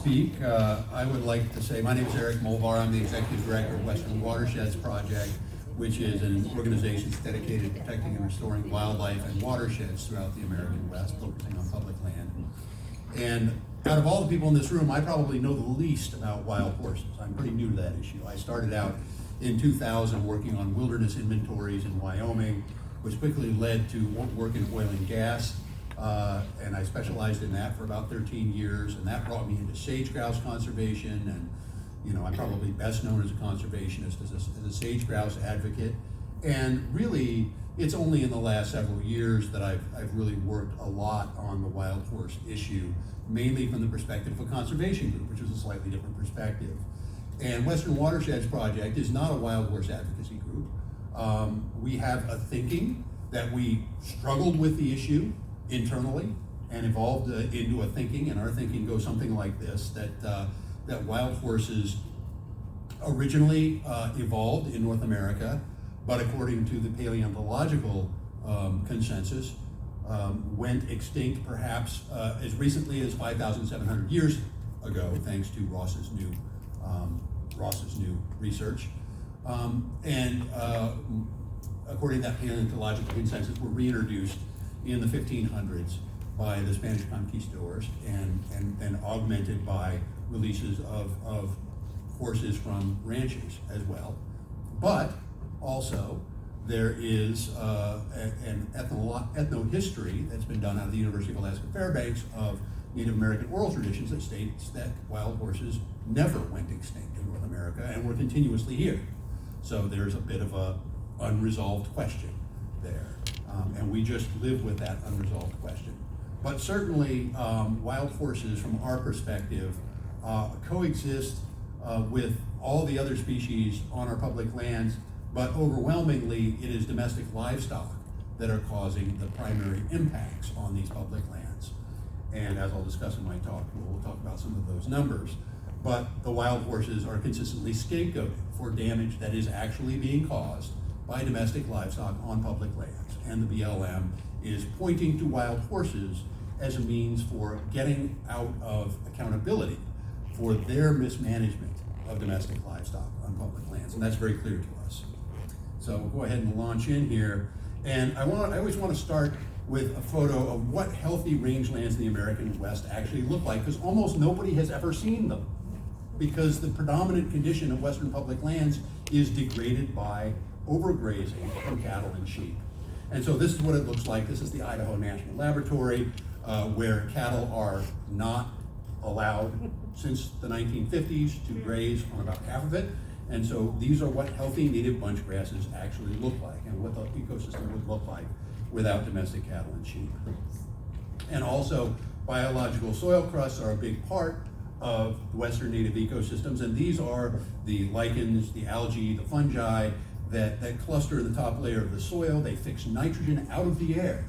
speak, I would like to say, my name is Erik Molvar. I'm the Executive Director of Western Watersheds Project, which is an organization that's dedicated to protecting and restoring wildlife and watersheds throughout the American West, focusing on public land. And out of all the people in this room, I probably know the least about wild horses. I'm pretty new to that issue. I started out in 2000 working on wilderness inventories in Wyoming, which quickly led to work in oil and gas. And I specialized in that for about 13 years, and that brought me into sage-grouse conservation, and I'm probably best known as a conservationist, as a sage-grouse advocate. And really, it's only in the last several years that I've really worked a lot on the wild horse issue, mainly from the perspective of a conservation group, which is a slightly different perspective. And Western Watersheds Project is not a wild horse advocacy group. We have a thinking that we struggled with the issue internally and evolved into a thinking, and our thinking goes something like this, that wild horses originally evolved in North America, but according to the paleontological consensus, went extinct perhaps as recently as 5,700 years ago, thanks to Ross's new research. According to that paleontological consensus, were reintroduced in the 1500s by the Spanish conquistadors and then augmented by releases of horses from ranches as well. But also there is an ethnohistory that's been done out of the University of Alaska Fairbanks of Native American oral traditions that states that wild horses never went extinct in North America and were continuously here. So there's a bit of a unresolved question there. And we just live with that unresolved question. But certainly, wild horses, from our perspective, coexist with all the other species on our public lands, but overwhelmingly, it is domestic livestock that are causing the primary impacts on these public lands. And as I'll discuss in my talk, we'll talk about some of those numbers. But the wild horses are consistently scapegoated for damage that is actually being caused by domestic livestock on public lands. And the BLM is pointing to wild horses as a means for getting out of accountability for their mismanagement of domestic livestock on public lands. And that's very clear to us. So we'll go ahead and launch in here. And I always want to start with a photo of what healthy rangelands in the American West actually look like, because almost nobody has ever seen them, because the predominant condition of Western public lands is degraded by overgrazing from cattle and sheep. And so this is what it looks like. This is the Idaho National Laboratory, where cattle are not allowed since the 1950s to graze on about half of it. And so these are what healthy native bunch grasses actually look like, and what the ecosystem would look like without domestic cattle and sheep. And also, biological soil crusts are a big part of the Western native ecosystems, and these are the lichens, the algae, the fungi that cluster in the top layer of the soil. They fix nitrogen out of the air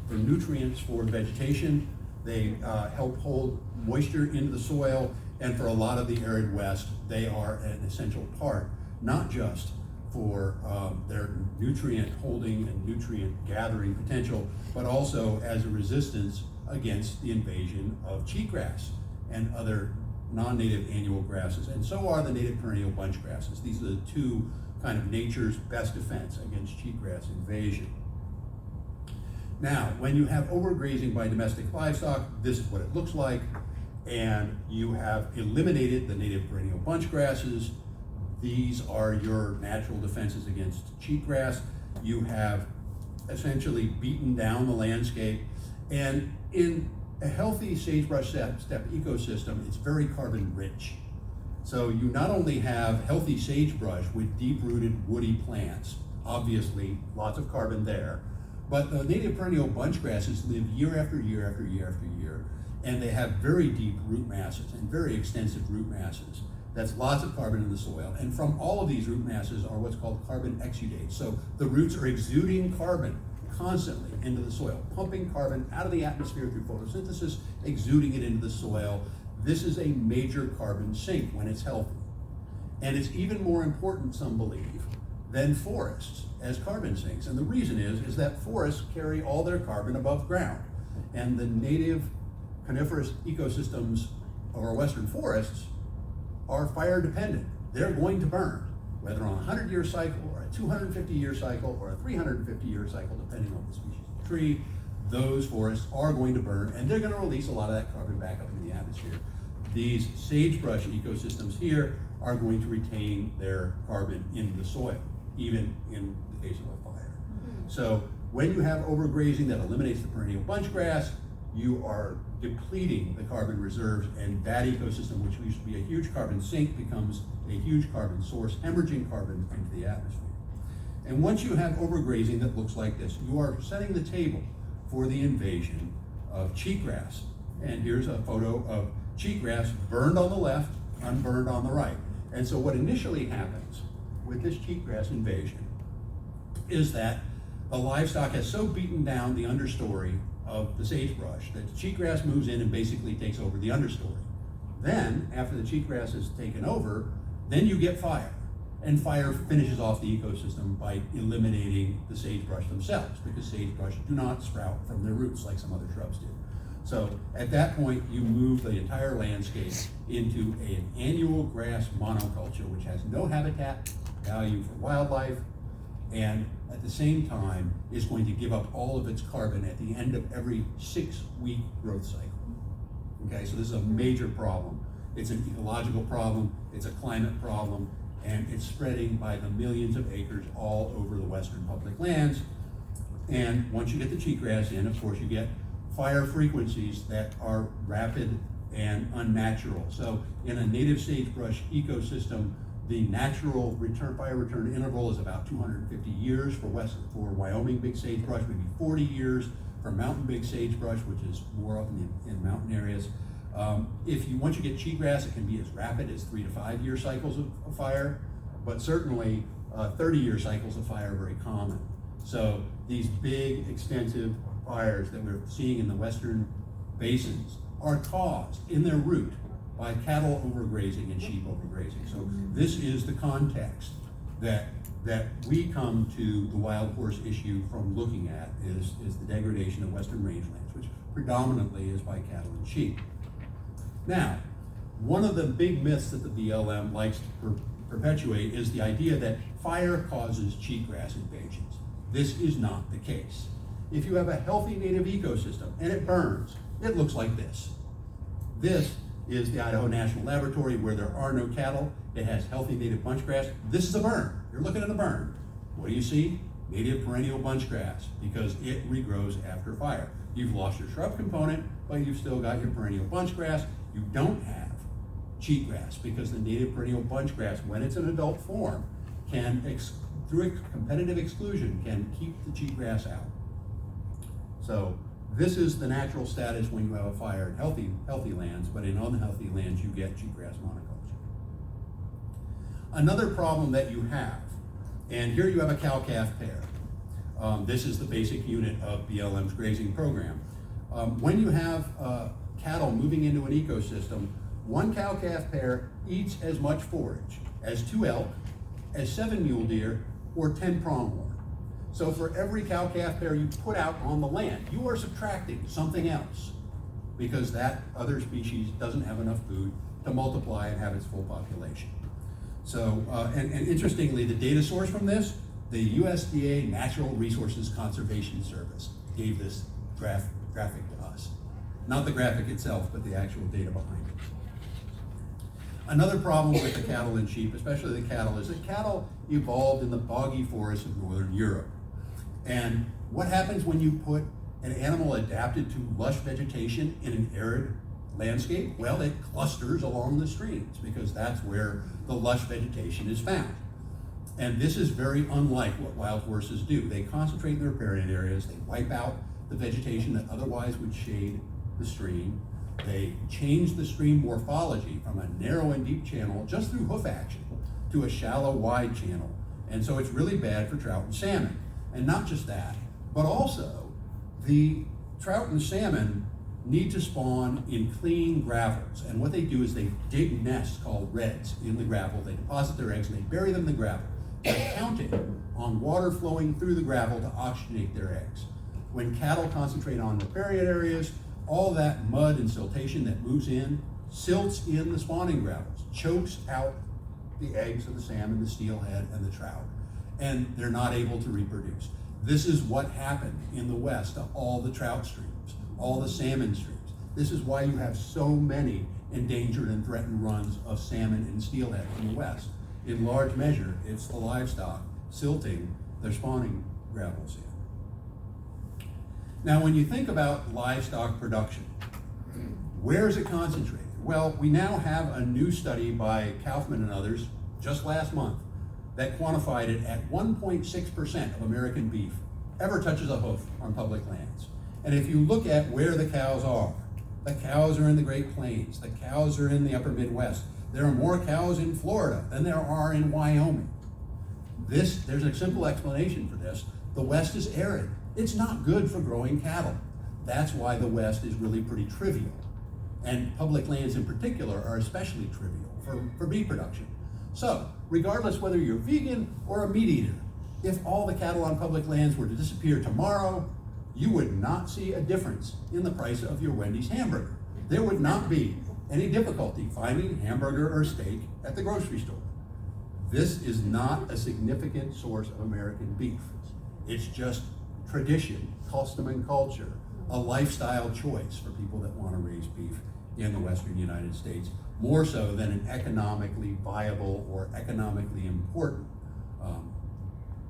for nutrients for vegetation. They help hold moisture into the soil, and for a lot of the arid West, they are an essential part, not just for their nutrient holding and nutrient gathering potential, but also as a resistance against the invasion of cheatgrass and other non-native annual grasses. And so are the native perennial bunch grasses. These are the two kind of nature's best defense against cheatgrass invasion. Now, when you have overgrazing by domestic livestock, this is what it looks like. And you have eliminated the native perennial bunch grasses. These are your natural defenses against cheatgrass. You have essentially beaten down the landscape. And in a healthy sagebrush steppe ecosystem, it's very carbon rich. So you not only have healthy sagebrush with deep-rooted woody plants, obviously lots of carbon there, but the native perennial bunch grasses live year after year after year after year, and they have very deep root masses and very extensive root masses. That's lots of carbon in the soil. And from all of these root masses are what's called carbon exudates. So the roots are exuding carbon constantly into the soil, pumping carbon out of the atmosphere through photosynthesis, exuding it into the soil. This is a major carbon sink when it's healthy. And it's even more important, some believe, than forests as carbon sinks. And the reason is that forests carry all their carbon above ground. And the native coniferous ecosystems our western forests are fire dependent. They're going to burn, whether on a 100-year cycle or a 250-year cycle or a 350-year cycle, depending on the species of tree. Those forests are going to burn, and they're going to release a lot of that carbon back up into the atmosphere. These sagebrush ecosystems here are going to retain their carbon in the soil, even in the case of a fire. So when you have overgrazing that eliminates the perennial bunchgrass, you are depleting the carbon reserves, and that ecosystem, which used to be a huge carbon sink, becomes a huge carbon source, hemorrhaging carbon into the atmosphere. And once you have overgrazing that looks like this, you are setting the table for the invasion of cheatgrass. And here's a photo of cheatgrass burned on the left, unburned on the right. And so what initially happens with this cheatgrass invasion is that the livestock has so beaten down the understory of the sagebrush that the cheatgrass moves in and basically takes over the understory. Then, after the cheatgrass is taken over, then you get fire. And fire finishes off the ecosystem by eliminating the sagebrush themselves, because sagebrush do not sprout from their roots like some other shrubs do. So at that point, you move the entire landscape into an annual grass monoculture, which has no habitat value for wildlife, and at the same time is going to give up all of its carbon at the end of every 6-week growth cycle. Okay, so this is a major problem. It's an ecological problem, it's a climate problem, and it's spreading by the millions of acres all over the western public lands. And once you get the cheatgrass in, of course, you get fire frequencies that are rapid and unnatural. So in a native sagebrush ecosystem, the natural fire return interval is about 250 years for Wyoming big sagebrush, maybe 40 years for mountain big sagebrush, which is more often in mountain areas. Once you get cheatgrass, it can be as rapid as 3 to 5 year cycles of fire, but certainly 30-year cycles of fire are very common. So these big, extensive fires that we're seeing in the western basins are caused in their root by cattle overgrazing and sheep overgrazing. So this is the context that we come to the wild horse issue from looking at is the degradation of western rangelands, which predominantly is by cattle and sheep. Now, one of the big myths that the BLM likes to perpetuate is the idea that fire causes cheatgrass invasions. This is not the case. If you have a healthy native ecosystem and it burns, it looks like this. This is the Idaho National Laboratory where there are no cattle. It has healthy native bunchgrass. This is a burn. You're looking at a burn. What do you see? Native perennial bunchgrass, because it regrows after fire. You've lost your shrub component, but you've still got your perennial bunchgrass. You don't have cheatgrass, because the native perennial bunchgrass, when it's in adult form, can, through a competitive exclusion, can keep the cheatgrass out. So this is the natural status when you have a fire in healthy lands, but in unhealthy lands you get cheatgrass monoculture. Another problem that you have, and here you have a cow-calf pair. This is the basic unit of BLM's grazing program. When you have cattle moving into an ecosystem, one cow-calf pair eats as much forage as 2 elk, as 7 mule deer, or 10 pronghorn. So for every cow-calf pair you put out on the land, you are subtracting something else, because that other species doesn't have enough food to multiply and have its full population. So, and interestingly, the data source from this, the USDA Natural Resources Conservation Service gave this graphic to us. Not the graphic itself, but the actual data behind it. Another problem with the cattle and sheep, especially the cattle, is that cattle evolved in the boggy forests of northern Europe. And what happens when you put an animal adapted to lush vegetation in an arid landscape? Well, it clusters along the streams, because that's where the lush vegetation is found. And this is very unlike what wild horses do. They concentrate in their riparian areas, they wipe out the vegetation that otherwise would shade the stream. They change the stream morphology from a narrow and deep channel just through hoof action to a shallow, wide channel. And so it's really bad for trout and salmon. And not just that, but also the trout and salmon need to spawn in clean gravels. And what they do is they dig nests called redds in the gravel. They deposit their eggs and they bury them in the gravel. They're counting on water flowing through the gravel to oxygenate their eggs. When cattle concentrate on riparian areas, all that mud and siltation that moves in silts in the spawning gravels, chokes out the eggs of the salmon, the steelhead, and the trout, and they're not able to reproduce. This is what happened in the West to all the trout streams, all the salmon streams. This is why you have so many endangered and threatened runs of salmon and steelhead in the West. In large measure, it's the livestock silting their spawning gravels in. Now, when you think about livestock production, where is it concentrated? Well, we now have a new study by Kaufman and others just last month that quantified it at 1.6% of American beef ever touches a hoof on public lands. And if you look at where the cows are in the Great Plains, the cows are in the upper Midwest. There are more cows in Florida than there are in Wyoming. There's a simple explanation for this. The West is arid. It's not good for growing cattle. That's why the West is really pretty trivial. And public lands in particular are especially trivial for beef production. So, regardless whether you're vegan or a meat eater, if all the cattle on public lands were to disappear tomorrow, you would not see a difference in the price of your Wendy's hamburger. There would not be any difficulty finding hamburger or steak at the grocery store. This is not a significant source of American beef. It's just tradition, custom and culture, a lifestyle choice for people that want to raise beef in the Western United States, more so than an economically viable or economically important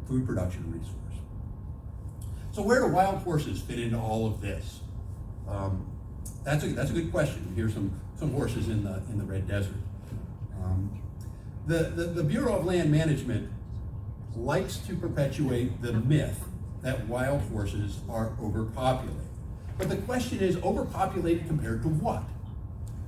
food production resource. So where do wild horses fit into all of this? That's a good question. Here's some horses in the Red Desert. The Bureau of Land Management likes to perpetuate the myth that wild horses are overpopulated. But the question is, overpopulated compared to what?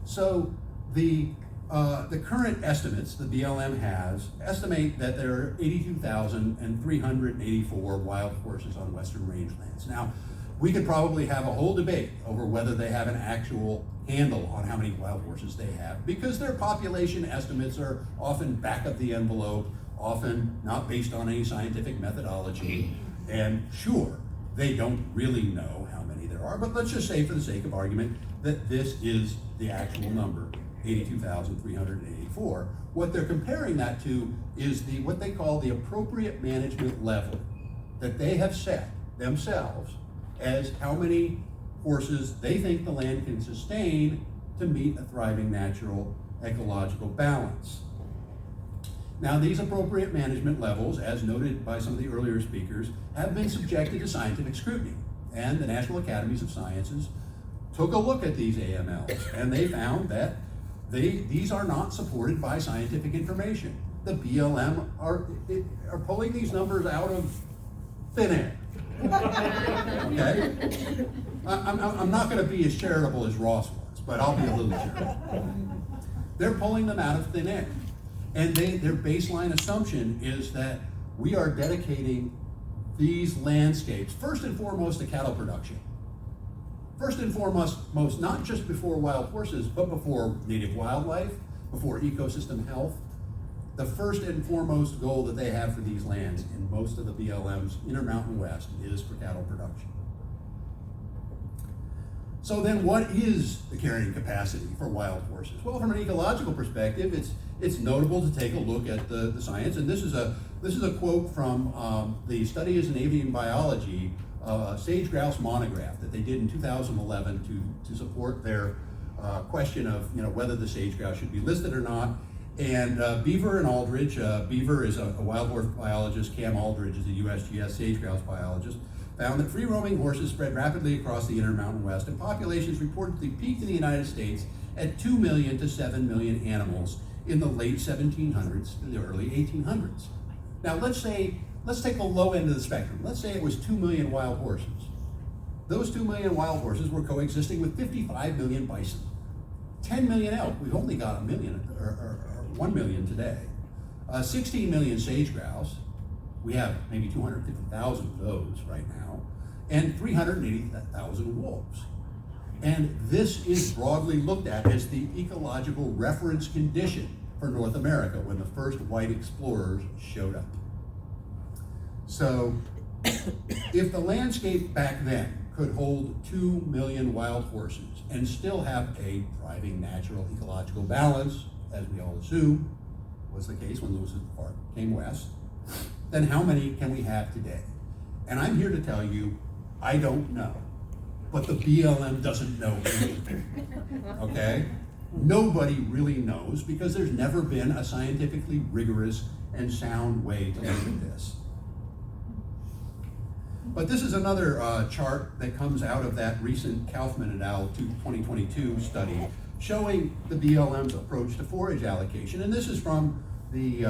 So the current estimates the BLM has estimate that there are 82,384 wild horses on Western rangelands. Now, we could probably have a whole debate over whether they have an actual handle on how many wild horses they have, because their population estimates are often back of the envelope, often not based on any scientific methodology, and sure, they don't really know how many there are, but let's just say for the sake of argument that this is the actual number, 82,384. What they're comparing that to is what they call the appropriate management level that they have set themselves as how many horses they think the land can sustain to meet a thriving natural ecological balance. Now, these appropriate management levels, as noted by some of the earlier speakers, have been subjected to scientific scrutiny, and the National Academies of Sciences took a look at these AMLs, and they found that these are not supported by scientific information. The BLM are pulling these numbers out of thin air. Okay? I'm not going to be as charitable as Ross was, but I'll be a little charitable. They're pulling them out of thin air. And their baseline assumption is that we are dedicating these landscapes, first and foremost, to cattle production. First and foremost, not just before wild horses, but before native wildlife, before ecosystem health. The first and foremost goal that they have for these lands in most of the BLM's Intermountain West is for cattle production. So then what is the carrying capacity for wild horses? Well, from an ecological perspective, it's notable to take a look at the science, and this is a quote from the Studies in Avian Biology sage-grouse monograph that they did in 2011 to support their question of whether the sage-grouse should be listed or not. And Beaver and Aldridge, Beaver is a wild horse biologist, Cam Aldridge is a USGS sage-grouse biologist, found that free-roaming horses spread rapidly across the Intermountain West, and populations reportedly peaked in the United States at 2 million to 7 million animals in the late 1700s to the early 1800s. Now let's take the low end of the spectrum. Let's say it was 2 million wild horses. Those 2 million wild horses were coexisting with 55 million bison, 10 million elk. We've only got 1 million or 1 million today. 16 million sage grouse. We have maybe 250,000 of those right now, and 380,000 wolves. And this is broadly looked at as the ecological reference condition for North America when the first white explorers showed up. So if the landscape back then could hold 2 million wild horses and still have a thriving natural ecological balance, as we all assume was the case when Lewis's Park came west, then how many can we have today? And I'm here to tell you, I don't know. But the BLM doesn't know either, okay? Nobody really knows because there's never been a scientifically rigorous and sound way to look at this. But this is another chart that comes out of that recent Kaufman et al. 2022 study showing the BLM's approach to forage allocation. And this is from the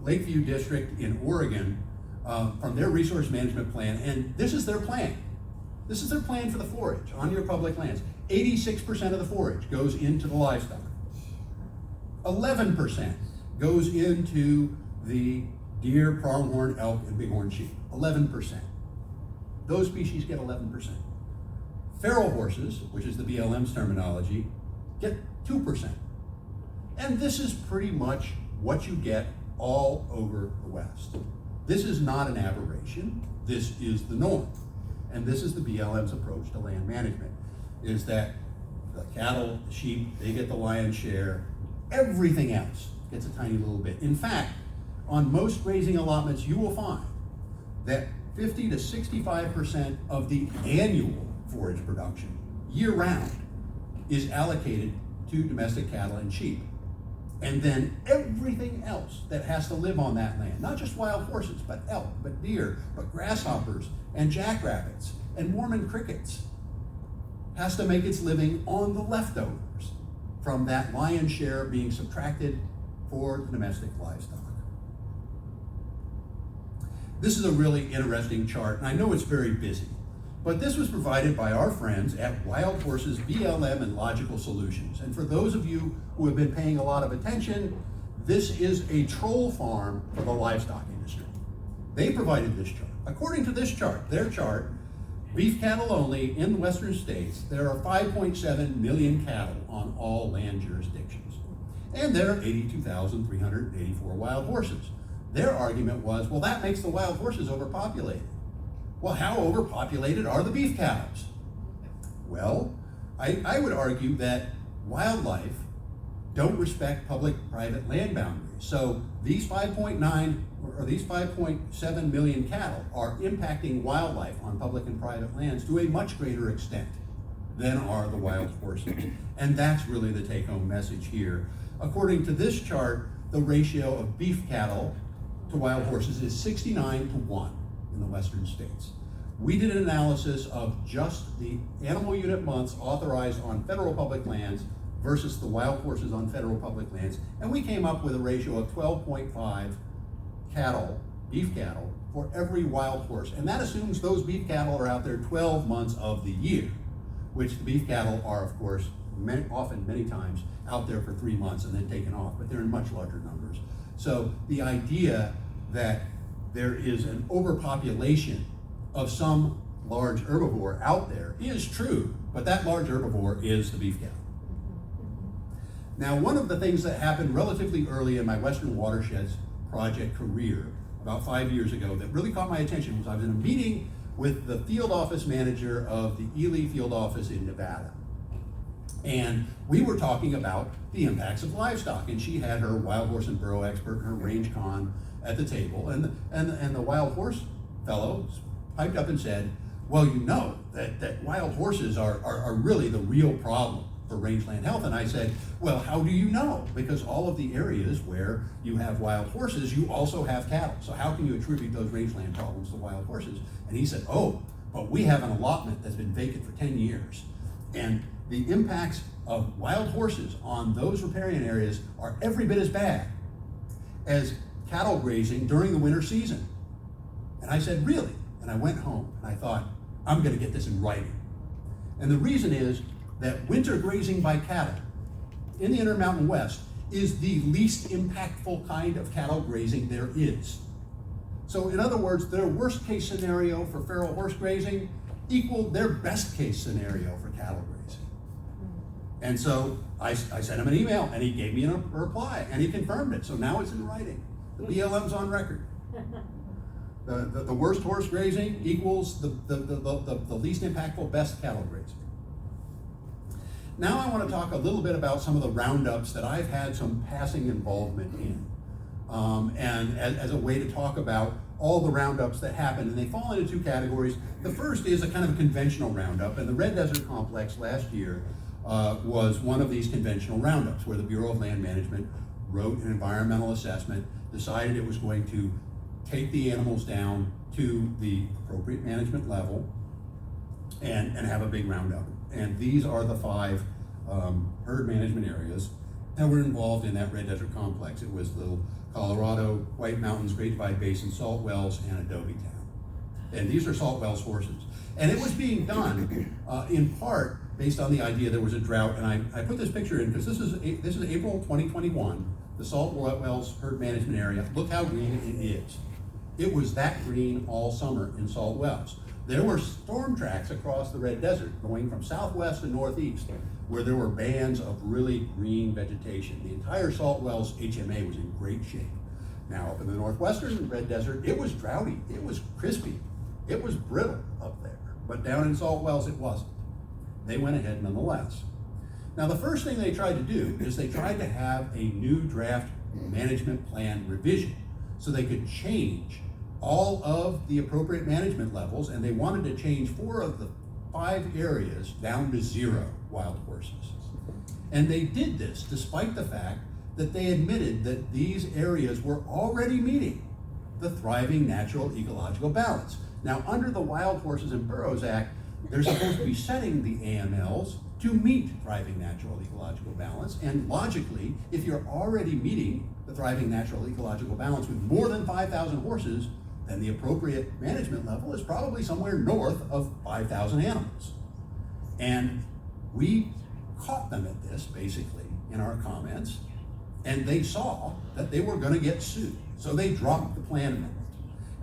Lakeview District in Oregon, from their resource management plan. And this is their plan. This is their plan for the forage on your public lands. 86% of the forage goes into the livestock. 11% goes into the deer, pronghorn, elk, and bighorn sheep. 11%. Those species get 11%. Feral horses, which is the BLM's terminology, get 2%. And this is pretty much what you get all over the West. This is not an aberration. This is the norm. And this is the BLM's approach to land management, is that the cattle, the sheep, they get the lion's share. Everything else gets a tiny little bit. In fact, on most grazing allotments, you will find that 50 to 65% of the annual forage production, year-round, is allocated to domestic cattle and sheep. And then everything else that has to live on that land, not just wild horses, but elk, but deer, but grasshoppers, and jackrabbits, and Mormon crickets, has to make its living on the leftovers from that lion's share being subtracted for the domestic livestock. This is a really interesting chart, and I know it's very busy, but this was provided by our friends at Wild Horses BLM and Logical Solutions. And for those of you who have been paying a lot of attention, this is a troll farm for the livestock industry. They provided this chart. According to this chart, their chart, beef cattle only in the western states, there are 5.7 million cattle on all land jurisdictions. And there are 82,384 wild horses. Their argument was, well, that makes the wild horses overpopulated. Well, how overpopulated are the beef cows? Well, I would argue that wildlife don't respect public-private land boundaries. So these 5.9 or these 5.7 million cattle are impacting wildlife on public and private lands to a much greater extent than are the wild horses. And that's really the take-home message here. According to this chart, the ratio of beef cattle to wild horses is 69-1 in the western states. We did an analysis of just the animal unit months authorized on federal public lands versus the wild horses on federal public lands, and we came up with a ratio of 12.5 cattle, beef cattle, for every wild horse. And that assumes those beef cattle are out there 12 months of the year, which the beef cattle are, of course, many times out there for 3 months and then taken off, but they're in much larger numbers. So the idea that there is an overpopulation of some large herbivore out there is true, but that large herbivore is the beef cattle. Now, one of the things that happened relatively early in my Western Watersheds Project career, about 5 years ago, that really caught my attention was I was in a meeting with the field office manager of the Ely field office in Nevada. And we were talking about the impacts of livestock, and she had her wild horse and burro expert and her range con at the table, and the wild horse fellow piped up and said, well, you know that wild horses are really the real problem for rangeland health. And I said, well, how do you know? Because all of the areas where you have wild horses, you also have cattle. So how can you attribute those rangeland problems to wild horses? And he said, oh, but we have an allotment that's been vacant for 10 years. And the impacts of wild horses on those riparian areas are every bit as bad as cattle grazing during the winter season. And I said, really? And I went home and I thought, I'm going to get this in writing. And the reason is that winter grazing by cattle in the Intermountain West is the least impactful kind of cattle grazing there is. So in other words, their worst case scenario for feral horse grazing equaled their best case scenario for cattle grazing. And so I sent him an email and he gave me a reply and he confirmed it. So now it's in writing. The BLM's on record. The worst horse grazing equals the least impactful best cattle grazing. Now I want to talk a little bit about some of the roundups that I've had some passing involvement in, and as a way to talk about all the roundups that happen, and they fall into two categories. The first is a kind of a conventional roundup, and the Red Desert Complex last year was one of these conventional roundups where the Bureau of Land Management wrote an environmental assessment, decided it was going to take the animals down to the appropriate management level and have a big roundup. And these are the 5 herd management areas that were involved in that Red Desert Complex. It was the Colorado, White Mountains, Great Divide Basin, Salt Wells, and Adobe Town. And these are Salt Wells horses. And it was being done in part based on the idea there was a drought. And I put this picture in because this is April 2021, the Salt Wells herd management area. Look how green it is. It was that green all summer in Salt Wells. There were storm tracks across the Red Desert going from southwest to northeast where there were bands of really green vegetation. The entire Salt Wells HMA was in great shape. Now up in the northwestern Red Desert, it was droughty, it was crispy, it was brittle up there. But down in Salt Wells, it wasn't. They went ahead nonetheless. Now the first thing they tried to do is they tried to have a new draft management plan revision so they could change all of the appropriate management levels, and they wanted to change 4 of the 5 areas down to 0 wild horses. And they did this despite the fact that they admitted that these areas were already meeting the thriving natural ecological balance. Now, under the Wild Horses and Burros Act, they're supposed to be setting the AMLs to meet thriving natural ecological balance, and logically, if you're already meeting the thriving natural ecological balance with more than 5,000 horses, then the appropriate management level is probably somewhere north of 5,000 animals. And we caught them at this, basically, in our comments, and they saw that they were going to get sued. So they dropped the plan amendment,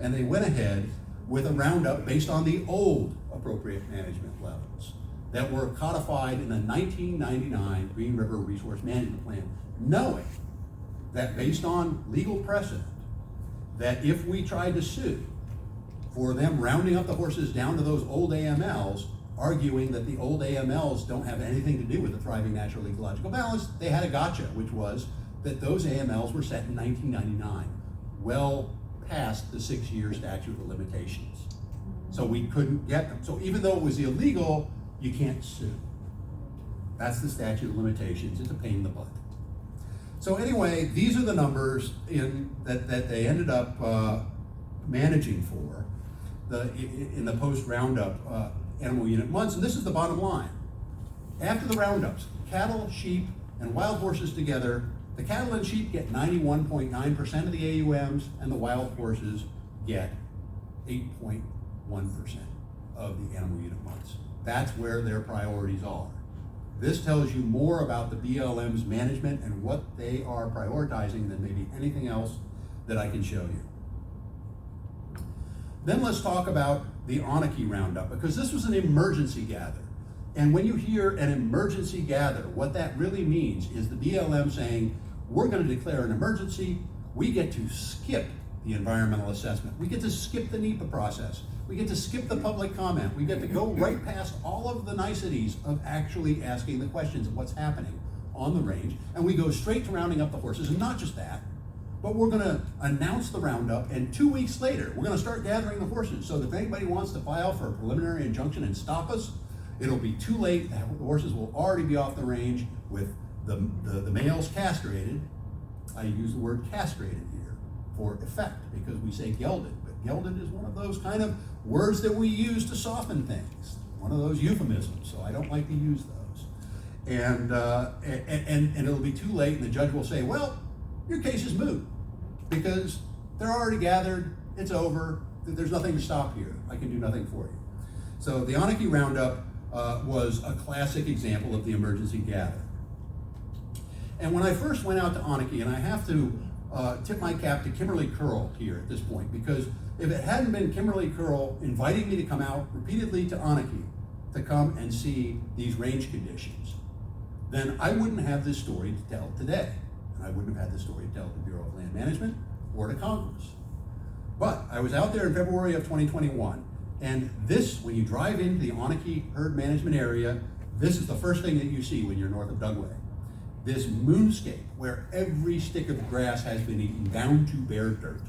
and they went ahead with a roundup based on the old appropriate management levels that were codified in the 1999 Green River Resource Management Plan, knowing that based on legal precedent, that if we tried to sue for them rounding up the horses down to those old AMLs, arguing that the old AMLs don't have anything to do with the thriving natural ecological balance, they had a gotcha, which was that those AMLs were set in 1999, well past the 6-year statute of limitations. So we couldn't get them. So even though it was illegal, you can't sue. That's the statute of limitations. It's a pain in the butt. So anyway, these are the numbers that they ended up managing for in the post-roundup animal unit months, and this is the bottom line. After the roundups, cattle, sheep, and wild horses together, the cattle and sheep get 91.9% of the AUMs, and the wild horses get 8.1% of the animal unit months. That's where their priorities are. This tells you more about the BLM's management and what they are prioritizing than maybe anything else that I can show you. Then let's talk about the Onaki Roundup, because this was an emergency gather. And when you hear an emergency gather, what that really means is the BLM saying, we're going to declare an emergency, we get to skip the environmental assessment, we get to skip the NEPA process, we get to skip the public comment, we get to go right past all of the niceties of actually asking the questions of what's happening on the range, and we go straight to rounding up the horses. And not just that, but we're going to announce the roundup, and 2 weeks later, we're going to start gathering the horses, so that if anybody wants to file for a preliminary injunction and stop us, it'll be too late. The horses will already be off the range with the males castrated. I use the word castrated here for effect because we say gelded, but gelded is one of those kind of words that we use to soften things, one of those euphemisms, so I don't like to use those. And it'll be too late, and the judge will say, well, your case is moot because they're already gathered, it's over, there's nothing to stop here, I can do nothing for you. So the Onaki Roundup was a classic example of the emergency gather. And when I first went out to Onaki, and I have to tip my cap to Kimberly Curl here at this point, because if it hadn't been Kimberly Curl inviting me to come out repeatedly to Onaki to come and see these range conditions, then I wouldn't have this story to tell today. And I wouldn't have had this story to tell to the Bureau of Land Management or to Congress. But I was out there in February of 2021, and this, when you drive into the Onakee herd management area, this is the first thing that you see when you're north of Dugway. This moonscape where every stick of grass has been eaten down to bare dirt.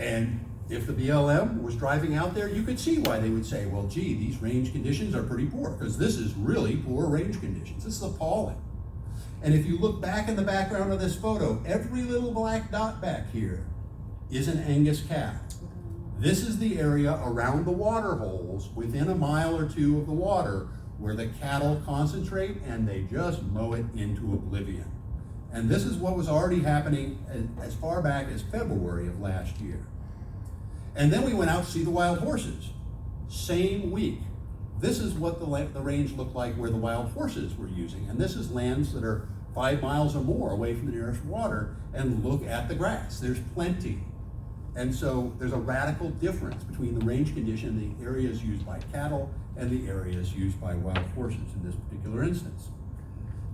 And if the BLM was driving out there, you could see why they would say, well, gee, these range conditions are pretty poor, because this is really poor range conditions. This is appalling. And if you look back in the background of this photo, every little black dot back here is an Angus cow. This is the area around the water holes within a mile or two of the water where the cattle concentrate and they just mow it into oblivion. And this is what was already happening as far back as February of last year. And then we went out to see the wild horses. Same week. This is what the range looked like where the wild horses were using. And this is lands that are 5 miles or more away from the nearest water, and look at the grass. There's plenty. And so there's a radical difference between the range condition, the areas used by cattle, and the areas used by wild horses in this particular instance.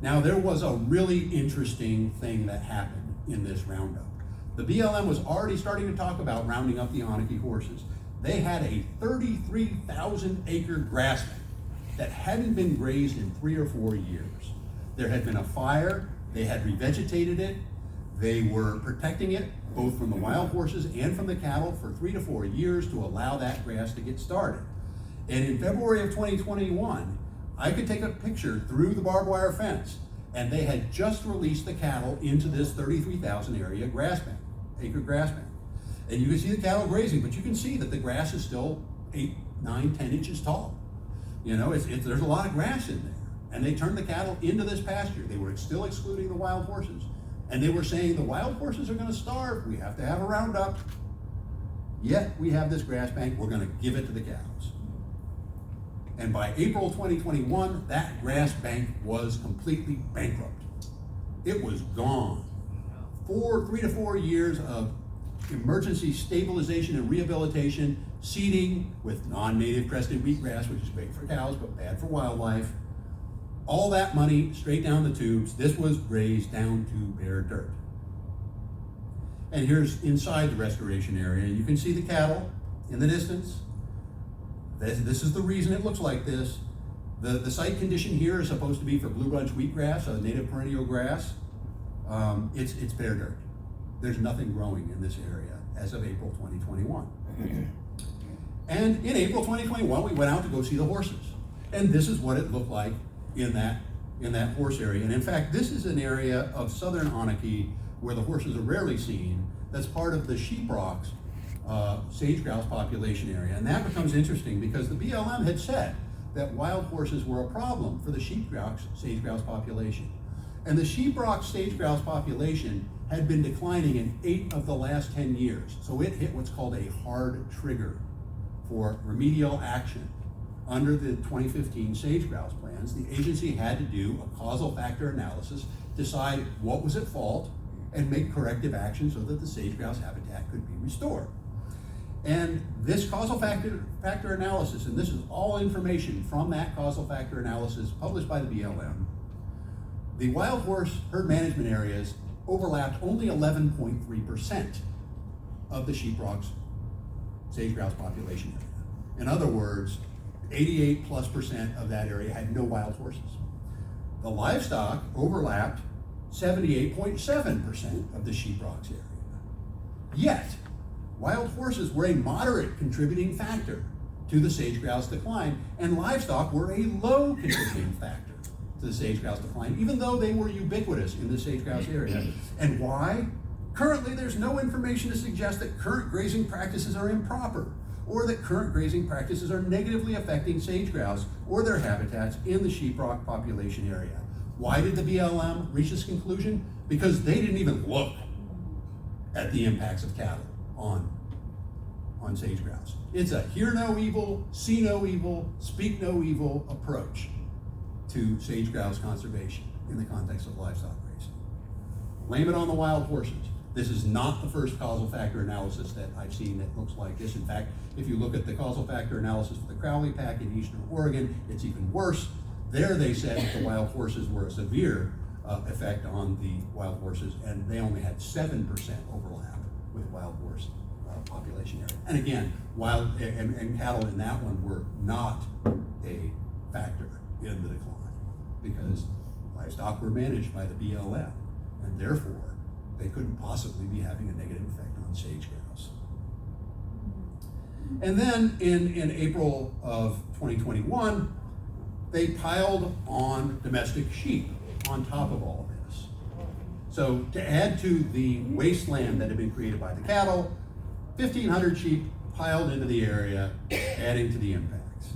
Now, there was a really interesting thing that happened in this roundup. The BLM was already starting to talk about rounding up the Onakee horses. They had a 33,000 acre grass bank that hadn't been grazed in 3 or 4 years. There had been a fire, they had revegetated it, they were protecting it both from the wild horses and from the cattle for 3 to 4 years to allow that grass to get started. And in February of 2021, I could take a picture through the barbed wire fence, and they had just released the cattle into this 33,000 acre grass bank. And you can see the cattle grazing, but you can see that the grass is still 8, 9, 10 inches tall. You know, there's a lot of grass in there. And they turned the cattle into this pasture. They were still excluding the wild horses. And they were saying the wild horses are going to starve. We have to have a roundup. Yet we have this grass bank. We're going to give it to the cows. And by April 2021, that grass bank was completely bankrupt. It was gone. 3 to 4 years of emergency stabilization and rehabilitation, seeding with non-native crested wheatgrass, which is great for cows but bad for wildlife. All that money straight down the tubes. This was grazed down to bare dirt. And here's inside the restoration area. You can see the cattle in the distance. This is the reason it looks like this. The site condition here is supposed to be for blue bunch wheatgrass, a native perennial grass. It's bare dirt. There's nothing growing in this area as of April 2021. And in April 2021, we went out to go see the horses. And this is what it looked like in that horse area. And in fact, this is an area of southern Onakee where the horses are rarely seen. That's part of the sheep rocks sage grouse population area. And that becomes interesting because the BLM had said that wild horses were a problem for the sheep rocks sage grouse population. And the sheep rock sage grouse population had been declining in 8 of the last 10 years. So it hit what's called a hard trigger for remedial action. Under the 2015 sage grouse plans, the agency had to do a causal factor analysis, decide what was at fault, and make corrective action so that the sage grouse habitat could be restored. And this causal factor analysis, and this is all information from that causal factor analysis published by the BLM, the wild horse herd management areas overlapped only 11.3% of the sheep rocks sage grouse population area. In other words, 88+% of that area had no wild horses. The livestock overlapped 78.7% of the sheep rocks area. Yet, wild horses were a moderate contributing factor to the sage grouse decline, and livestock were a low contributing factor to the sage grouse decline, even though they were ubiquitous in the sage grouse area. And why? Currently, there's no information to suggest that current grazing practices are improper, or that current grazing practices are negatively affecting sage grouse or their habitats in the sheep rock population area. Why did the BLM reach this conclusion? Because they didn't even look at the impacts of cattle on sage grouse. It's a hear no evil, see no evil, speak no evil approach to sage grouse conservation in the context of livestock grazing. Blame it on the wild horses. This is not the first causal factor analysis that I've seen that looks like this. In fact, if you look at the causal factor analysis for the Crowley Pack in eastern Oregon, it's even worse. There they said that the wild horses were a severe effect on the wild horses, and they only had 7% overlap with wild horse population area. And again, wild and cattle in that one were not a factor in the decline because livestock were managed by the BLM, and therefore they couldn't possibly be having a negative effect on sage cows. And then in April of 2021, they piled on domestic sheep on top of all of this. So to add to the wasteland that had been created by the cattle, 1,500 sheep piled into the area, adding to the impacts.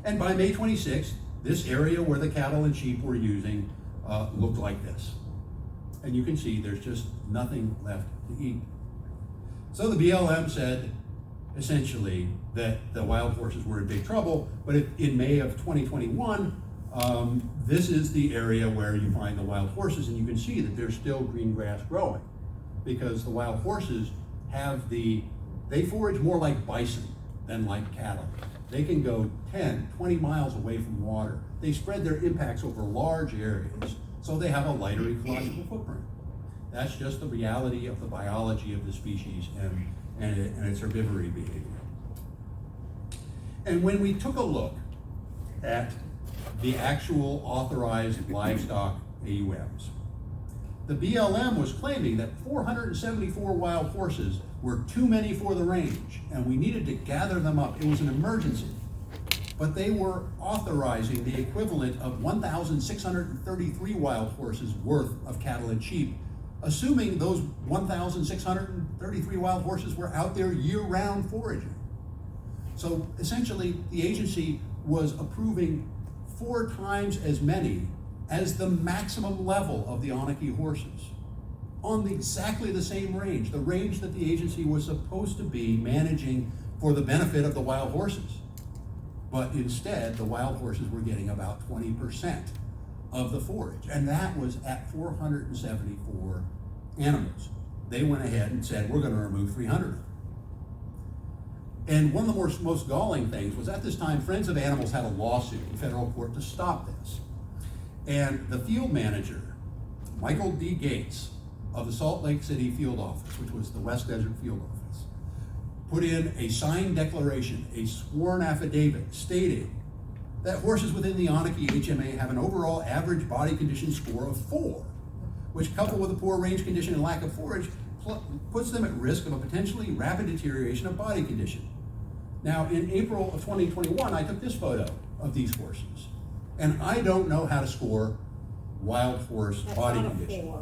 And by May 26th, this area where the cattle and sheep were using looked like this. And you can see there's just nothing left to eat. So the BLM said, essentially, that the wild horses were in big trouble, but in May of 2021, this is the area where you find the wild horses, and you can see that there's still green grass growing because the wild horses they forage more like bison than like cattle. They can go 10, 20 miles away from water. They spread their impacts over large areas, so they have a lighter ecological footprint. That's just the reality of the biology of the species and its herbivory behavior. And when we took a look at the actual authorized livestock AUMs, the BLM was claiming that 474 wild horses were too many for the range, and we needed to gather them up. It was an emergency. But they were authorizing the equivalent of 1,633 wild horses worth of cattle and sheep, assuming those 1,633 wild horses were out there year-round foraging. So essentially, the agency was approving 4 times as many as the maximum level of the Anarchy horses on exactly the same range, the range that the agency was supposed to be managing for the benefit of the wild horses. But instead, the wild horses were getting about 20% of the forage, and that was at 474 animals. They went ahead and said, we're going to remove 300 of them. And one of the most galling things was at this time, Friends of Animals had a lawsuit in federal court to stop this. And the field manager, Michael D. Gates, of the Salt Lake City field office, which was the West Desert field office, put in a signed declaration, a sworn affidavit stating that horses within the Anarchy HMA have an overall average body condition score of 4, which coupled with a poor range condition and lack of forage puts them at risk of a potentially rapid deterioration of body condition. Now, in April of 2021, I took this photo of these horses, and I don't know how to score wild horse body condition.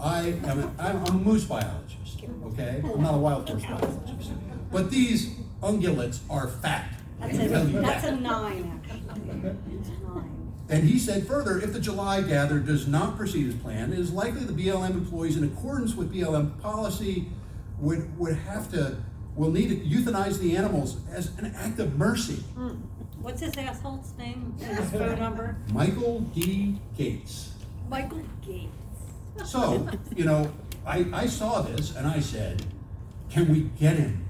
I'm a moose biologist, okay? I'm not a wild horse biologist. But these ungulates are fat. That's a 9, actually. And he said further, if the July gather does not proceed as planned, it is likely the BLM employees, in accordance with BLM policy, will need to euthanize the animals as an act of mercy. What's this asshole's name and his phone number? Michael D. Gates. Michael Gates. So, I saw this and I said, can we get him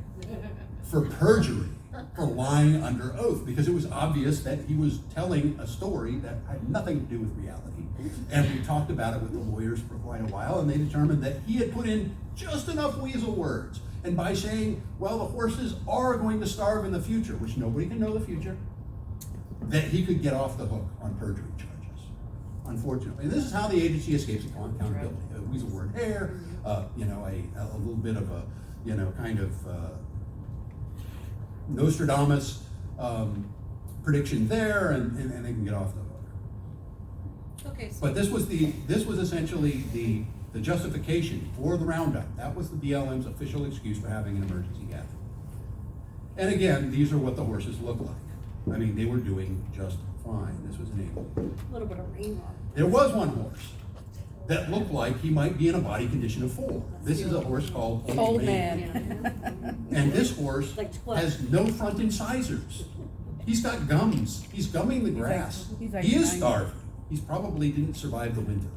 for perjury, for lying under oath? Because it was obvious that he was telling a story that had nothing to do with reality. And we talked about it with the lawyers for quite a while, and they determined that he had put in just enough weasel words. And by saying, well, the horses are going to starve in the future, which nobody can know the future, that he could get off the hook on perjury charges. Unfortunately, and this is how the agency escapes accountability. A weasel word hair, a little bit of a, kind of Nostradamus prediction there, and they can get off the hook. Okay. So but this was essentially the justification for the roundup. That was the BLM's official excuse for having an emergency gathering. And again, these are what the horses look like. I mean, they were doing just fine. This was an April. a little bit of rain. There was one horse that looked like he might be in a body condition of 4. This is a horse called Old Man. And this horse has no front incisors. He's got gums. He's gumming the grass. He is starving. He's probably didn't survive the winter.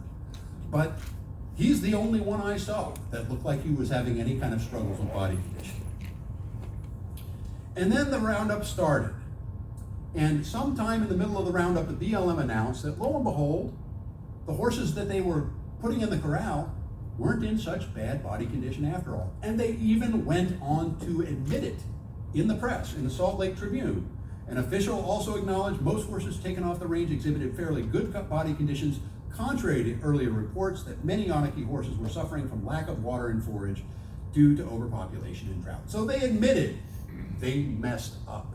But he's the only one I saw that looked like he was having any kind of struggles with body condition. And then the roundup started. And sometime in the middle of the roundup, the BLM announced that, lo and behold, the horses that they were putting in the corral weren't in such bad body condition after all. And they even went on to admit it in the press, in the Salt Lake Tribune. An official also acknowledged most horses taken off the range exhibited fairly good body conditions, contrary to earlier reports that many Onaki horses were suffering from lack of water and forage due to overpopulation and drought. So they admitted they messed up.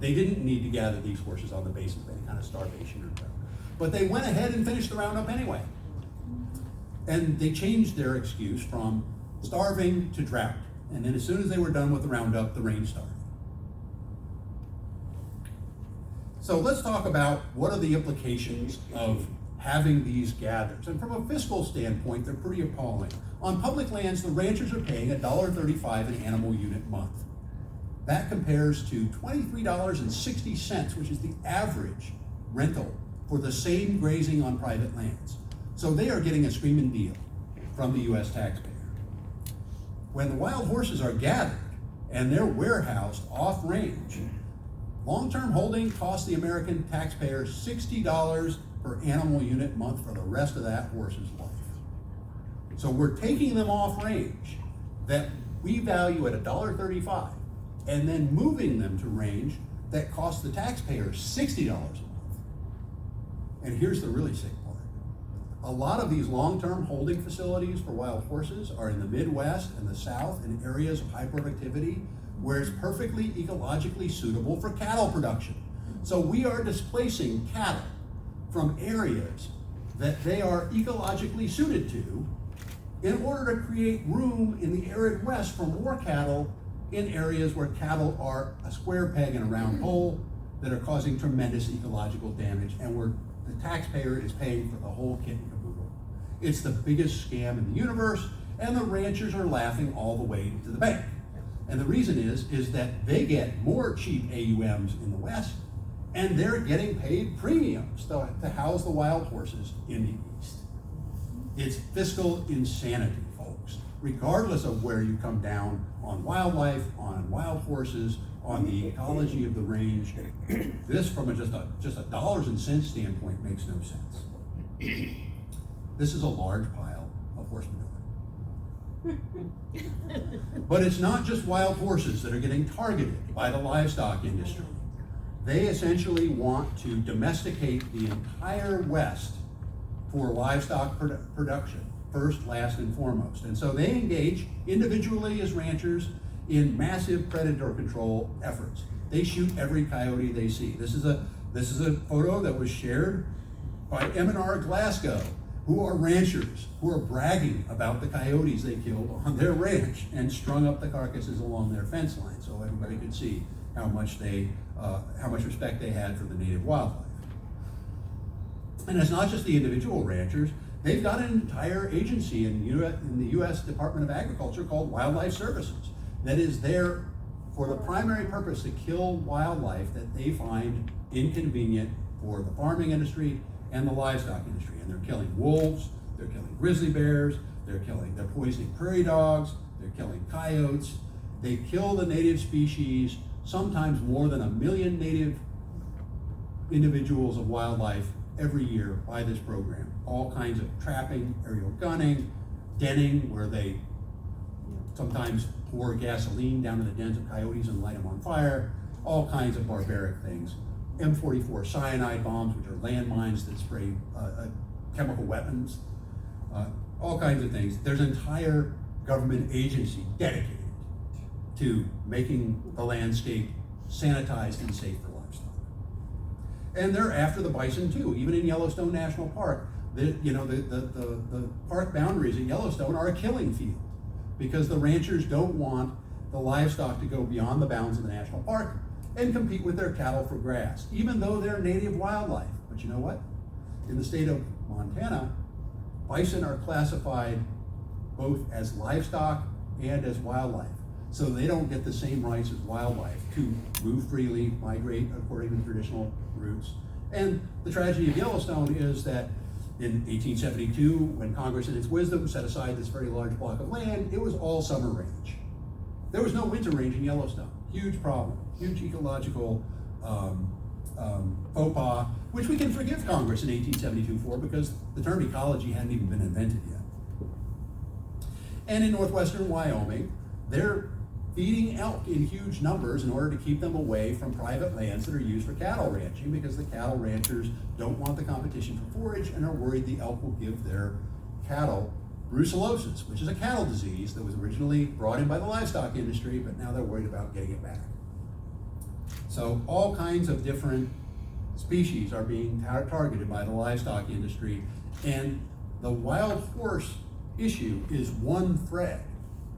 They didn't need to gather these horses on the basis of any kind of starvation or drought. But they went ahead and finished the roundup anyway. And they changed their excuse from starving to drought. And then as soon as they were done with the roundup, the rain started. So let's talk about what are the implications of having these gathers. And from a fiscal standpoint, they're pretty appalling. On public lands, the ranchers are paying $1.35 an animal unit month. That compares to $23.60, which is the average rental for the same grazing on private lands. So they are getting a screaming deal from the U.S. taxpayer. When the wild horses are gathered and they're warehoused off range, long-term holding costs the American taxpayer $60 per animal unit month for the rest of that horse's life. So we're taking them off range that we value at $1.35 and then moving them to range that costs the taxpayer $60 a month. And here's the really sick part. A lot of these long-term holding facilities for wild horses are in the Midwest and the South in areas of high productivity where it's perfectly ecologically suitable for cattle production. So we are displacing cattle from areas that they are ecologically suited to in order to create room in the arid West for more cattle in areas where cattle are a square peg in a round hole that are causing tremendous ecological damage, and where the taxpayer is paying for the whole kit and caboodle. It's the biggest scam in the universe, and the ranchers are laughing all the way to the bank. And the reason is that they get more cheap AUMs in the West, and they're getting paid premiums to house the wild horses in the East. It's fiscal insanity, folks. Regardless of where you come down on wildlife, on wild horses, on the ecology of the range, this from just a dollars and cents standpoint makes no sense. This is a large pile of horse manure. But it's not just wild horses that are getting targeted by the livestock industry. They essentially want to domesticate the entire West for livestock production, first, last, and foremost. And so they engage individually as ranchers in massive predator control efforts. They shoot every coyote they see. This is a photo that was shared by M&R Glasgow, who are ranchers who are bragging about the coyotes they killed on their ranch and strung up the carcasses along their fence line so everybody could see how much respect they had for the native wildlife. And it's not just the individual ranchers. They've got an entire agency in the U.S. Department of Agriculture called Wildlife Services that is there for the primary purpose to kill wildlife that they find inconvenient for the farming industry and the livestock industry. And they're killing wolves, they're killing grizzly bears, they're poisoning prairie dogs, they're killing coyotes. They kill the native species, sometimes more than 1 million native individuals of wildlife every year by this program. All kinds of trapping, aerial gunning, denning, where they sometimes pour gasoline down in the dens of coyotes and light them on fire, all kinds of barbaric things. M44 cyanide bombs, which are landmines that spray chemical weapons, all kinds of things. There's an entire government agency dedicated to making the landscape sanitized and safe for livestock. And they're after the bison too, even in Yellowstone National Park. The park boundaries at Yellowstone are a killing field because the ranchers don't want the livestock to go beyond the bounds of the national park and compete with their cattle for grass, even though they're native wildlife. But you know what? In the state of Montana, bison are classified both as livestock and as wildlife. So they don't get the same rights as wildlife to move freely, migrate according to traditional routes. And the tragedy of Yellowstone is that in 1872, when Congress in its wisdom set aside this very large block of land, it was all summer range. There was no winter range in Yellowstone. Huge problem, huge ecological faux pas, which we can forgive Congress in 1872 for because the term ecology hadn't even been invented yet. And in northwestern Wyoming, they're feeding elk in huge numbers in order to keep them away from private lands that are used for cattle ranching, because the cattle ranchers don't want the competition for forage and are worried the elk will give their cattle brucellosis, which is a cattle disease that was originally brought in by the livestock industry, but now they're worried about getting it back. So all kinds of different species are being targeted by the livestock industry, and the wild horse issue is one thread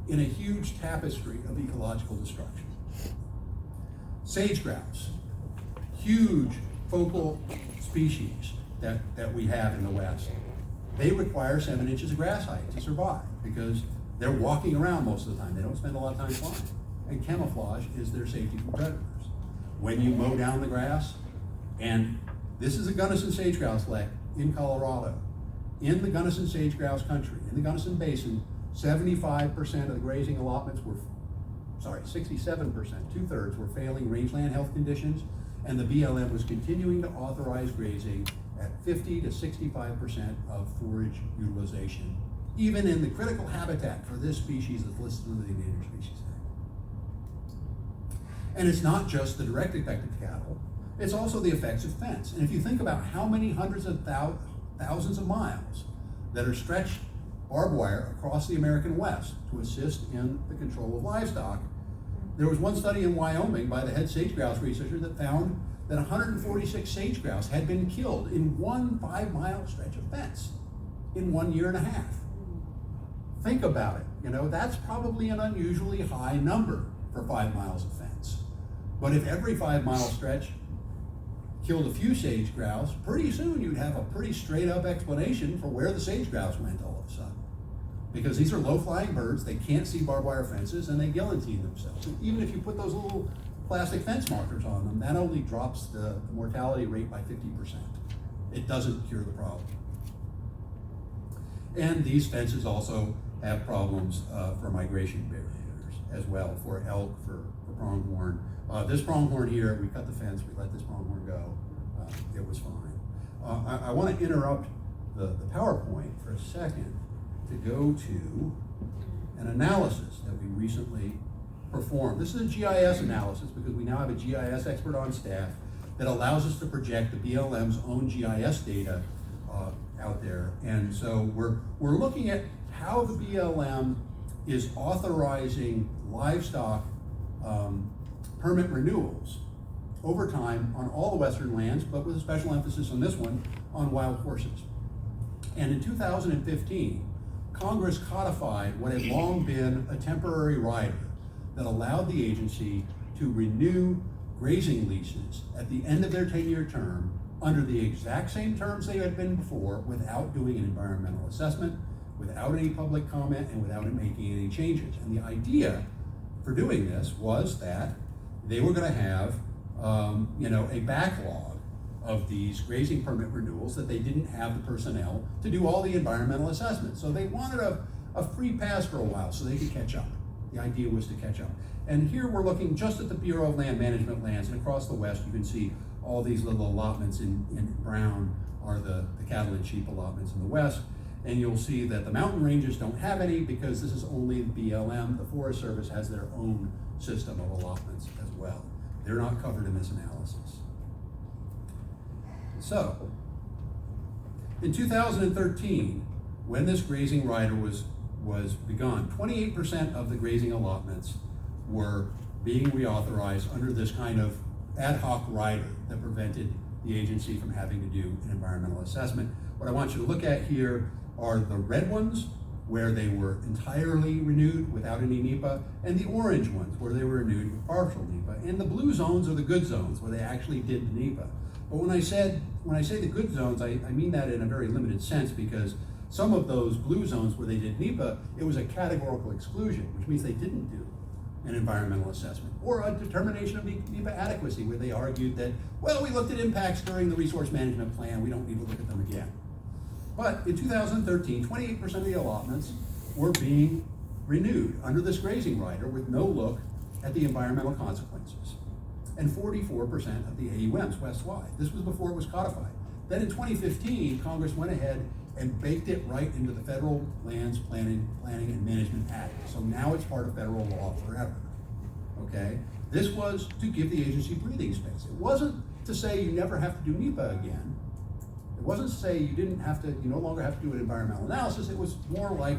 in a huge tapestry of ecological destruction. Sage grouse, huge focal species that we have in the West. They require 7 inches of grass height to survive because they're walking around most of the time. They don't spend a lot of time flying. And camouflage is their safety from predators. When you mow down the grass, and this is a Gunnison sage grouse lek in Colorado. In the Gunnison sage grouse country, in the Gunnison Basin, 75% of the grazing allotments were, 67%, 2/3 were failing rangeland health conditions, and the BLM was continuing to authorize grazing at 50 to 65% of forage utilization, even in the critical habitat for this species that's listed in the Endangered Species Act. And it's not just the direct effect of cattle, it's also the effects of fence. And if you think about how many hundreds of thousands of miles that are stretched barbed wire across the American West to assist in the control of livestock, there was one study in Wyoming by the head sage grouse researcher that found that 146 sage grouse had been killed in one 5-mile stretch of fence in 1.5 years. Think about it, that's probably an unusually high number for 5 miles of fence. But if every 5-mile stretch killed a few sage grouse, pretty soon you'd have a pretty straight up explanation for where the sage grouse went all of a sudden. Because these are low-flying birds, they can't see barbed wire fences, and they guillotine themselves. And even if you put those little plastic fence markers on them, that only drops the mortality rate by 50%. It doesn't cure the problem. And these fences also have problems for migration barriers as well, for elk, for pronghorn. This pronghorn here, we cut the fence, we let this pronghorn go. It was fine. I want to interrupt the PowerPoint for a second to go to an analysis that we recently performed. This is a GIS analysis because we now have a GIS expert on staff that allows us to project the BLM's own GIS data out there. And so we're looking at how the BLM is authorizing livestock permit renewals over time on all the Western lands, but with a special emphasis on this one, on wild horses. And in 2015, Congress codified what had long been a temporary rider that allowed the agency to renew grazing leases at the end of their 10-year term under the exact same terms they had been before, without doing an environmental assessment, without any public comment, and without making any changes. And the idea for doing this was that they were going to have a backlog of these grazing permit renewals that they didn't have the personnel to do all the environmental assessments. So they wanted a free pass for a while so they could catch up. The idea was to catch up. And here we're looking just at the Bureau of Land Management lands, and across the West you can see all these little allotments in brown are the cattle and sheep allotments in the West. And you'll see that the mountain ranges don't have any because this is only the BLM. The Forest Service has their own system of allotments as well. They're not covered in this analysis. So, in 2013, when this grazing rider was begun, 28% of the grazing allotments were being reauthorized under this kind of ad hoc rider that prevented the agency from having to do an environmental assessment. What I want you to look at here are the red ones, where they were entirely renewed without any NEPA, and the orange ones, where they were renewed with partial NEPA. And the blue zones are the good zones, where they actually did the NEPA. But when I say the good zones, I mean that in a very limited sense, because some of those blue zones where they did NEPA, it was a categorical exclusion, which means they didn't do an environmental assessment, or a determination of NEPA adequacy, where they argued that, well, we looked at impacts during the resource management plan, we don't need to look at them again. But in 2013, 28% of the allotments were being renewed under this grazing rider with no look at the environmental consequences. And 44% of the AUMs west-wide. This was before it was codified. Then in 2015, Congress went ahead and baked it right into the Federal Lands Planning and Management Act. So now it's part of federal law forever, okay? This was to give the agency breathing space. It wasn't to say you never have to do NEPA again. It wasn't to say you no longer have to do an environmental analysis. It was more like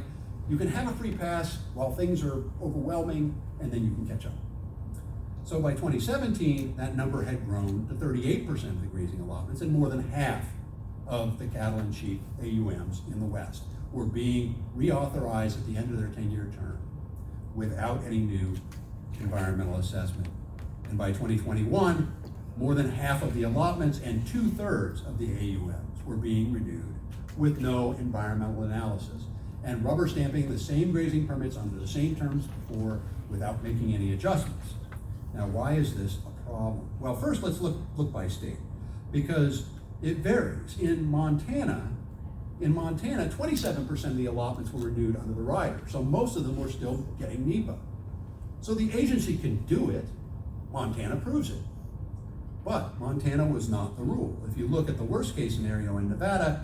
you can have a free pass while things are overwhelming, and then you can catch up. So by 2017, that number had grown to 38% of the grazing allotments, and more than half of the cattle and sheep AUMs in the West were being reauthorized at the end of their 10-year term without any new environmental assessment. And by 2021, more than half of the allotments and 2/3 of the AUMs were being renewed with no environmental analysis and rubber stamping the same grazing permits under the same terms before without making any adjustments. Now, why is this a problem? Well, first let's look by state, because it varies. In Montana, 27% of the allotments were renewed under the rider, so most of them were still getting NEPA. So the agency can do it. Montana proves it. But Montana was not the rule. If you look at the worst case scenario in Nevada,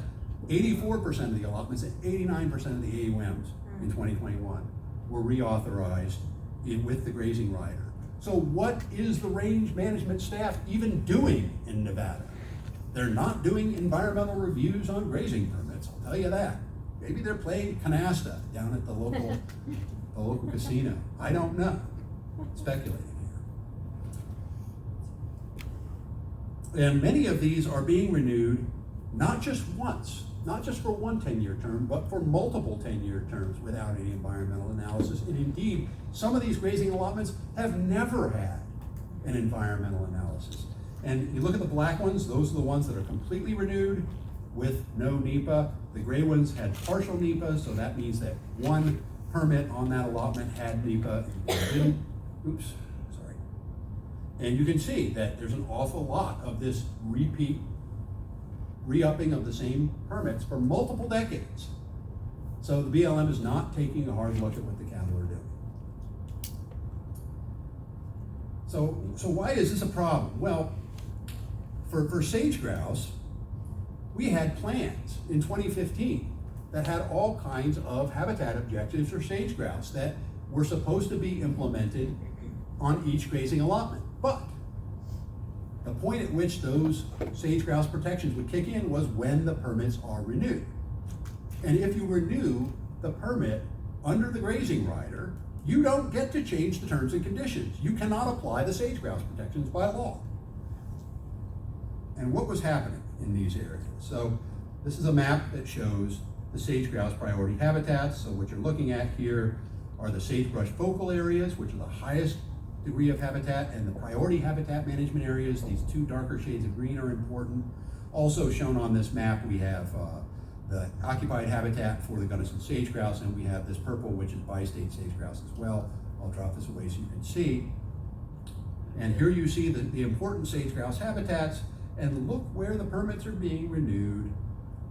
84% of the allotments and 89% of the AUMs in 2021 were reauthorized with the grazing rider. So what is the range management staff even doing in Nevada? They're not doing environmental reviews on grazing permits, I'll tell you that. Maybe they're playing canasta down at the local casino. I don't know. Speculating here. And many of these are being renewed not just once, not just for one 10-year term, but for multiple 10-year terms without any environmental analysis. And indeed, some of these grazing allotments have never had an environmental analysis. And you look at the black ones, those are the ones that are completely renewed with no NEPA. The gray ones had partial NEPA, so that means that one permit on that allotment had NEPA and one didn't. Oops, sorry. And you can see that there's an awful lot of this re-upping of the same permits for multiple decades. So the BLM is not taking a hard look at what the cattle are doing. So why is this a problem? Well, for sage grouse, we had plans in 2015 that had all kinds of habitat objectives for sage grouse that were supposed to be implemented on each grazing allotment. But the point at which those sage grouse protections would kick in was when the permits are renewed. And if you renew the permit under the grazing rider, you don't get to change the terms and conditions. You cannot apply the sage grouse protections by law. And what was happening in these areas? So this is a map that shows the sage grouse priority habitats. So what you're looking at here are the sagebrush focal areas, which are the highest degree of habitat, and the priority habitat management areas. These two darker shades of green are important. Also shown on this map, we have the occupied habitat for the Gunnison sage grouse, and we have this purple, which is bi-state sage grouse as well. I'll drop this away so you can see. And here you see the important sage grouse habitats, and look where the permits are being renewed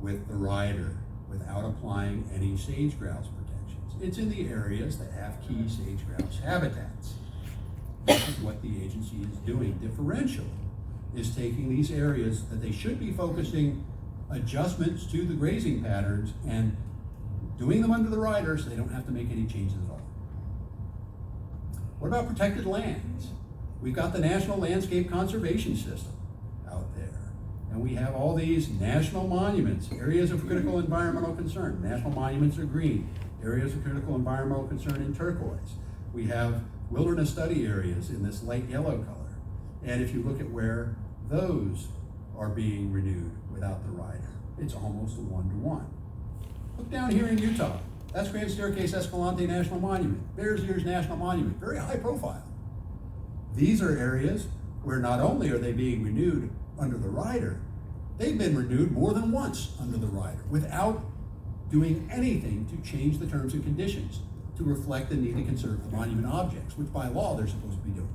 with the rider without applying any sage grouse protections. It's in the areas that have key sage grouse habitats. This is what the agency is doing differentially, is taking these areas that they should be focusing adjustments to the grazing patterns and doing them under the rider so they don't have to make any changes at all. What about protected lands? We've got the National Landscape Conservation System out there, and we have all these national monuments, areas of critical environmental concern. National monuments are green, areas of critical environmental concern in turquoise. We have wilderness study areas in this light yellow color. And if you look at where those are being renewed without the rider, it's almost a 1-to-1. Look down here in Utah. That's Grand Staircase Escalante National Monument, Bears Ears National Monument, very high profile. These are areas where not only are they being renewed under the rider, they've been renewed more than once under the rider without doing anything to change the terms and conditions to reflect the need to conserve the monument objects, which by law they're supposed to be doing.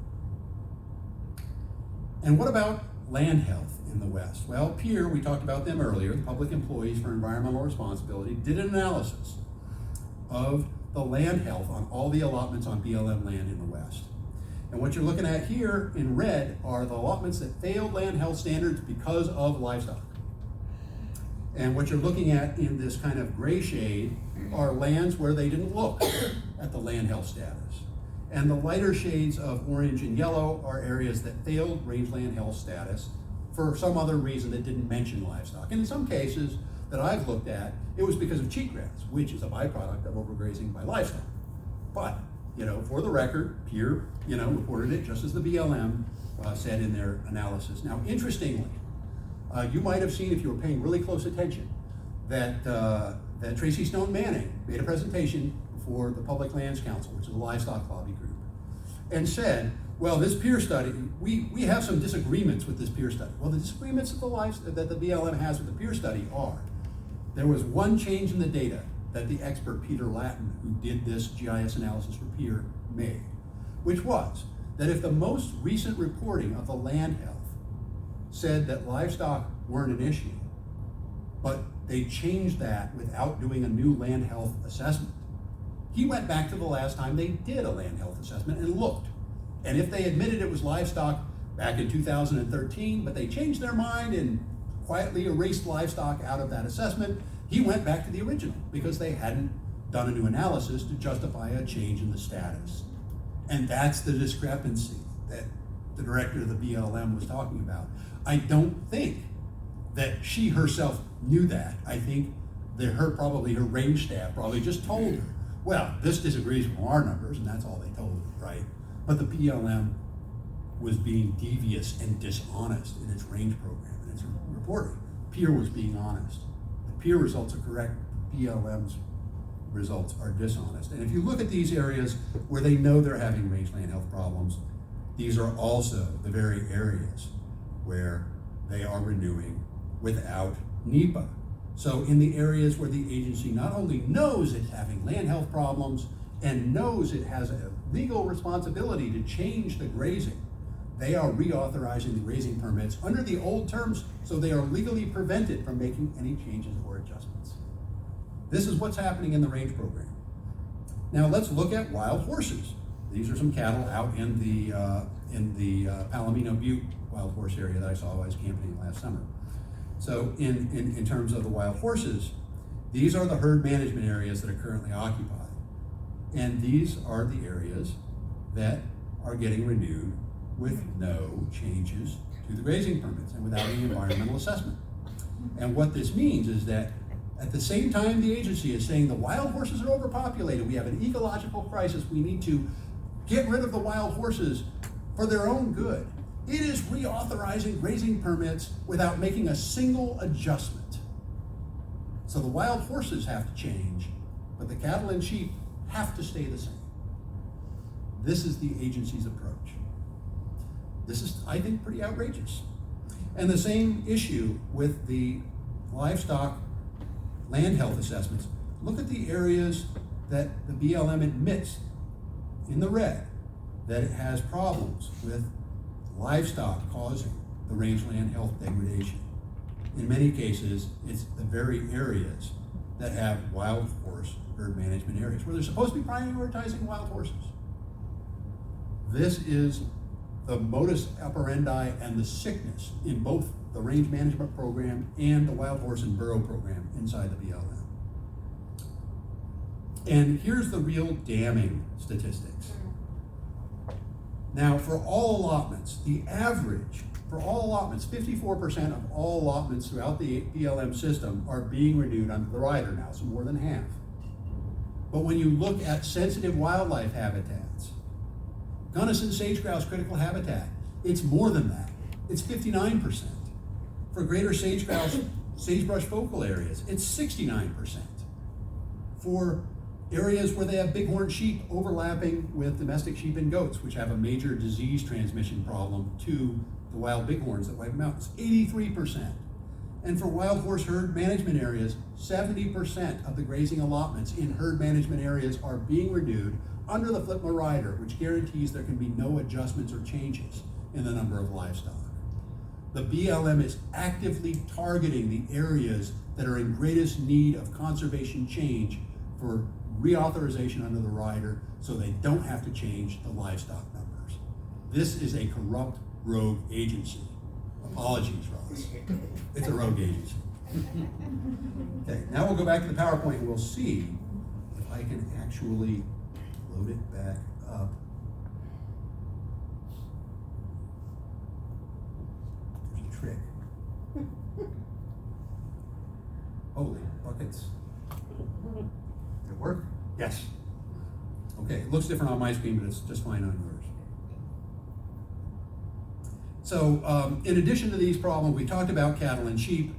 And what about land health in the West? Well, PEER, we talked about them earlier, the Public Employees for Environmental Responsibility, did an analysis of the land health on all the allotments on BLM land in the West. And what you're looking at here in red are the allotments that failed land health standards because of livestock. And what you're looking at in this kind of gray shade are lands where they didn't look at the land health status. And the lighter shades of orange and yellow are areas that failed rangeland health status for some other reason that didn't mention livestock. And in some cases that I've looked at, it was because of cheatgrass, which is a byproduct of overgrazing by livestock. But, for the record, Peer, reported it just as the BLM said in their analysis. Now, interestingly, you might have seen, if you were paying really close attention, that Tracy Stone Manning made a presentation for the Public Lands Council, which is a livestock lobby group, and said, well, this peer study, we have some disagreements with this peer study. Well, the disagreements that the BLM has with the peer study are, there was one change in the data that the expert Peter Lattin, who did this GIS analysis for peer, made, which was that if the most recent reporting of the land health said that livestock weren't an issue, but they changed that without doing a new land health assessment, he went back to the last time they did a land health assessment and looked. And if they admitted it was livestock back in 2013, but they changed their mind and quietly erased livestock out of that assessment, he went back to the original because they hadn't done a new analysis to justify a change in the status. And that's the discrepancy that the director of the BLM was talking about. I don't think that she herself knew that. I think that her range staff probably just told her, well, this disagrees with our numbers, and that's all they told her, right? But the BLM was being devious and dishonest in its range program and its reporting. Peer was being honest. The peer results are correct. BLM's results are dishonest. And if you look at these areas where they know they're having rangeland health problems, these are also the very areas where they are renewing without NEPA. So in the areas where the agency not only knows it's having land health problems and knows it has a legal responsibility to change the grazing, they are reauthorizing the grazing permits under the old terms, so they are legally prevented from making any changes or adjustments. This is what's happening in the range program. Now let's look at wild horses. These are some cattle out in the Palomino Butte wild horse area that I saw while I was camping last summer. So in terms of the wild horses, these are the herd management areas that are currently occupied. And these are the areas that are getting renewed with no changes to the grazing permits and without any environmental assessment. And what this means is that at the same time the agency is saying the wild horses are overpopulated, we have an ecological crisis, we need to get rid of the wild horses for their own good, it is reauthorizing grazing permits without making a single adjustment. So the wild horses have to change, but the cattle and sheep have to stay the same. This is the agency's approach. This is, I think, pretty outrageous. And the same issue with the livestock land health assessments. Look at the areas that the BLM admits in the red that it has problems with livestock causing the rangeland health degradation. In many cases, it's the very areas that have wild horse herd management areas where they're supposed to be prioritizing wild horses. This is the modus operandi and the sickness in both the range management program and the wild horse and burro program inside the BLM. And here's the real damning statistics. Now, for all allotments, the average for all allotments, 54% of all allotments throughout the BLM system are being renewed under the rider now, so more than half. But when you look at sensitive wildlife habitats, Gunnison sage-grouse critical habitat, it's more than that. It's 59%. For greater sage-grouse sagebrush focal areas, it's 69%. For areas where they have bighorn sheep overlapping with domestic sheep and goats, which have a major disease transmission problem to the wild bighorns that wipe them out, it's 83%. And for wild horse herd management areas, 70% of the grazing allotments in herd management areas are being renewed under the FLPMA rider, which guarantees there can be no adjustments or changes in the number of livestock. The BLM is actively targeting the areas that are in greatest need of conservation change for reauthorization under the rider so they don't have to change the livestock numbers. This is a corrupt rogue agency. Apologies, Ross. It's a rogue agency. Okay, now we'll go back to the PowerPoint and we'll see if I can actually load it back up. There's a trick. Holy buckets. Did it work? Yes. Okay, it looks different on my screen, but it's just fine on yours. So in addition to these problems, we talked about cattle and sheep,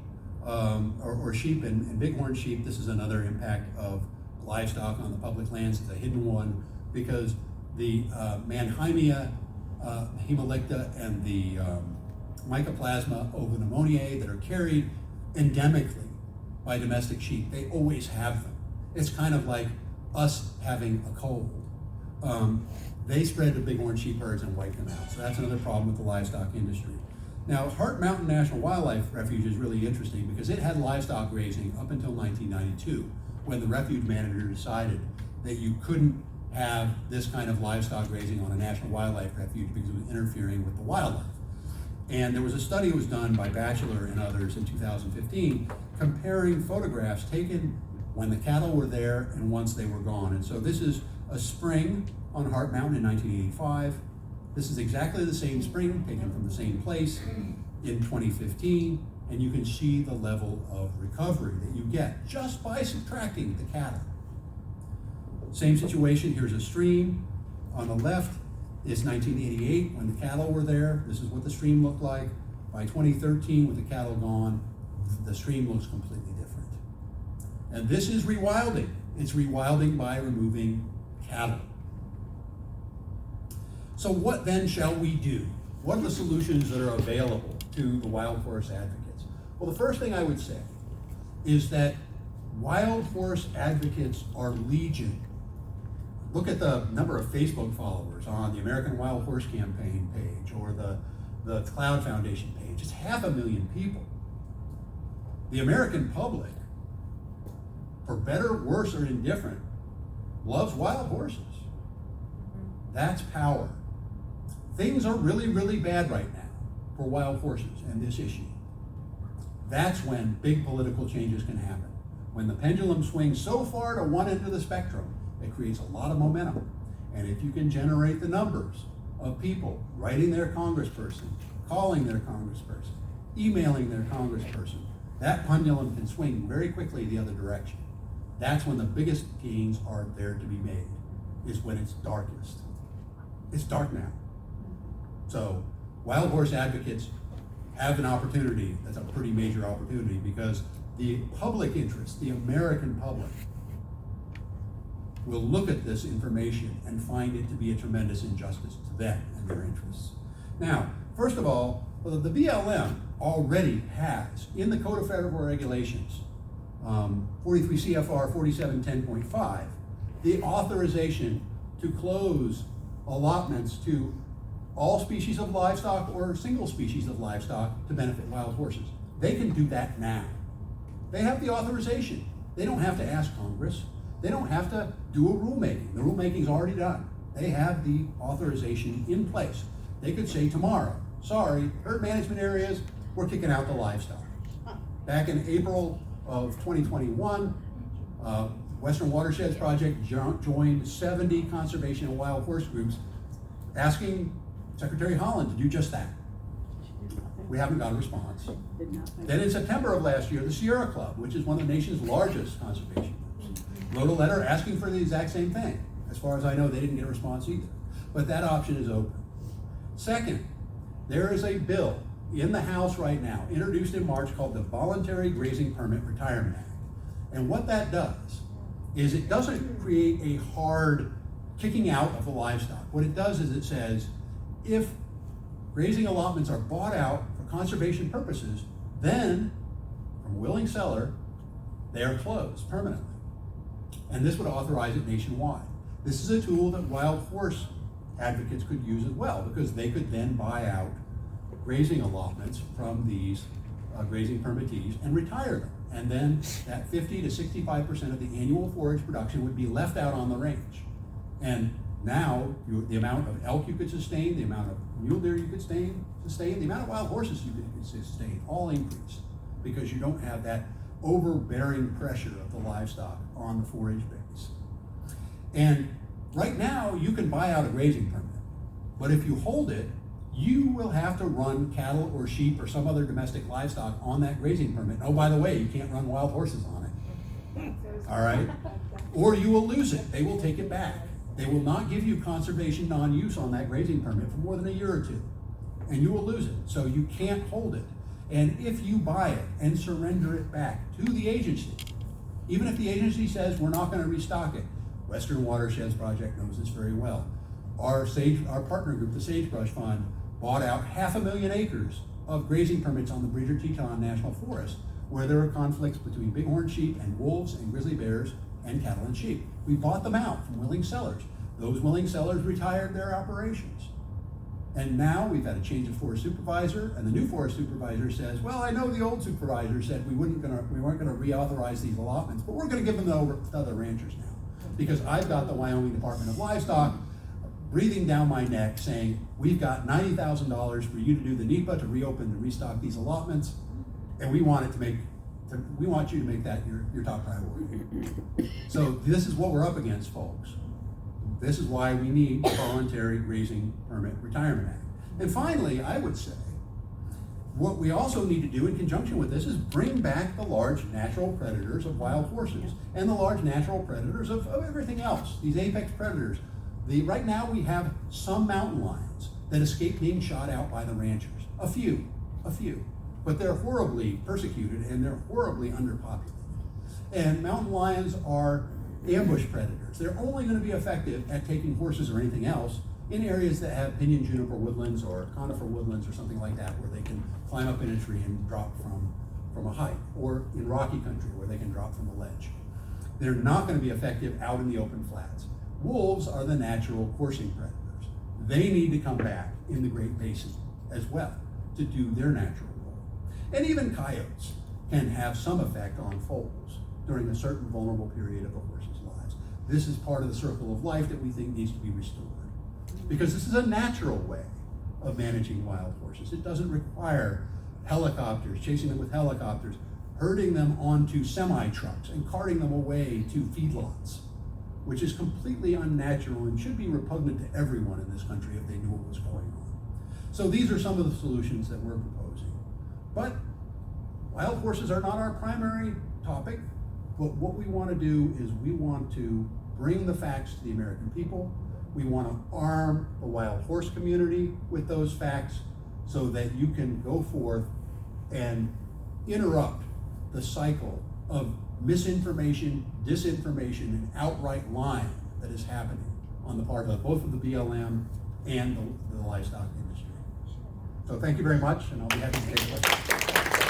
or sheep and bighorn sheep. This is another impact of livestock on the public lands. It's a hidden one because the Mannheimia hemolycta and the Mycoplasma ovonemoniae that are carried endemically by domestic sheep, they always have them. It's kind of like us having a cold. They spread to bighorn sheep herds and wipe them out. So that's another problem with the livestock industry. Now, Hart Mountain National Wildlife Refuge is really interesting because it had livestock grazing up until 1992, when the refuge manager decided that you couldn't have this kind of livestock grazing on a national wildlife refuge because it was interfering with the wildlife. And there was a study that was done by Batchelor and others in 2015 comparing photographs taken when the cattle were there and once they were gone. And so this is a spring on Hart Mountain in 1985. This is exactly the same spring taken from the same place in 2015, and you can see the level of recovery that you get just by subtracting the cattle. Same situation, here's a stream. On the left is 1988 when the cattle were there. This is what the stream looked like. By 2013, with the cattle gone, the stream looks completely different. And this is rewilding. It's rewilding by removing cattle. So what then shall we do? What are the solutions that are available to the wild horse advocates? Well, the first thing I would say is that wild horse advocates are legion. Look at the number of Facebook followers on the American Wild Horse Campaign page or the Cloud Foundation page. It's 500,000 people. The American public, for better, worse, or indifferent, loves wild horses. That's power. Things are really, really bad right now for wild horses and this issue. That's when big political changes can happen. When the pendulum swings so far to one end of the spectrum, it creates a lot of momentum. And if you can generate the numbers of people writing their congressperson, calling their congressperson, emailing their congressperson, that pendulum can swing very quickly the other direction. That's when the biggest gains are there to be made, is when it's darkest. It's dark now. So wild horse advocates have an opportunity that's a pretty major opportunity because the public interest, the American public, will look at this information and find it to be a tremendous injustice to them and their interests. Now, first of all, the BLM already has, in the Code of Federal Regulations, 43 CFR 4710.5, the authorization to close allotments to all species of livestock or single species of livestock to benefit wild horses. They can do that now. They have the authorization. They don't have to ask Congress. They don't have to do a rulemaking. The rulemaking's already done. They have the authorization in place. They could say tomorrow, sorry, herd management areas, we're kicking out the livestock. Back in April of 2021, Western Watersheds Project joined 70 conservation and wild horse groups asking Secretary Holland to do just that. We haven't got a response. Then in September of last year, the Sierra Club, which is one of the nation's largest conservation groups, wrote a letter asking for the exact same thing. As far as I know, they didn't get a response either. But that option is open. Second, there is a bill in the House right now, introduced in March, called the Voluntary Grazing Permit Retirement Act. And what that does is it doesn't create a hard kicking out of the livestock. What it does is it says, if grazing allotments are bought out for conservation purposes, then, from a willing seller, they are closed permanently. And this would authorize it nationwide. This is a tool that wild horse advocates could use as well, because they could then buy out grazing allotments from these grazing permittees and retire them. And then that 50 to 65% of the annual forage production would be left out on the range. And now the amount of elk you could sustain, the amount of mule deer you could sustain, the amount of wild horses you could sustain, all increase. because you don't have that overbearing pressure of the livestock on the forage base. And right now, you can buy out a grazing permit, but if you hold it, you will have to run cattle or sheep or some other domestic livestock on that grazing permit. Oh, by the way, you can't run wild horses on it. All right? Or you will lose it. They will take it back. They will not give you conservation non-use on that grazing permit for more than a year or two. And you will lose it. So you can't hold it. And if you buy it and surrender it back to the agency, even if the agency says we're not going to restock it, Western Watersheds Project knows this very well. Our partner group, the Sagebrush Fund, bought out 500,000 acres of grazing permits on the Bridger-Teton National Forest, where there are conflicts between bighorn sheep and wolves and grizzly bears and cattle and sheep. We bought them out from willing sellers. Those willing sellers retired their operations. And now we've had a change of forest supervisor, and the new forest supervisor says, well, I know the old supervisor said we weren't gonna reauthorize these allotments, but we're gonna give them over to other ranchers now. Because I've got the Wyoming Department of Livestock breathing down my neck saying, we've got $90,000 for you to do the NEPA to reopen and restock these allotments, and we want you to make that your top priority. So this is what we're up against, folks. This is why we need the Voluntary Grazing Permit Retirement Act. And finally, I would say, what we also need to do in conjunction with this is bring back the large natural predators of wild horses and the large natural predators of everything else, these apex predators. Right now we have some mountain lions that escape being shot out by the ranchers. A few, but they're horribly persecuted and they're horribly underpopulated. And mountain lions are ambush predators. They're only going to be effective at taking horses or anything else in areas that have pinyon juniper woodlands or conifer woodlands or something like that, where they can climb up in a tree and drop from a height, or in rocky country where they can drop from a ledge. They're not going to be effective out in the open flats. Wolves are the natural coursing predators. They need to come back in the Great Basin as well to do their natural role. And even coyotes can have some effect on foals during a certain vulnerable period of a horse's lives. This is part of the circle of life that we think needs to be restored, because this is a natural way of managing wild horses. It doesn't require helicopters, chasing them with helicopters, herding them onto semi-trucks and carting them away to feedlots, which is completely unnatural and should be repugnant to everyone in this country if they knew what was going on. So these are some of the solutions that we're proposing. But wild horses are not our primary topic. But what we want to do is we want to bring the facts to the American people. We want to arm the wild horse community with those facts so that you can go forth and interrupt the cycle of misinformation, disinformation, and outright lying that is happening on the part of both of the BLM and the livestock industry. So thank you very much, and I'll be happy to take questions.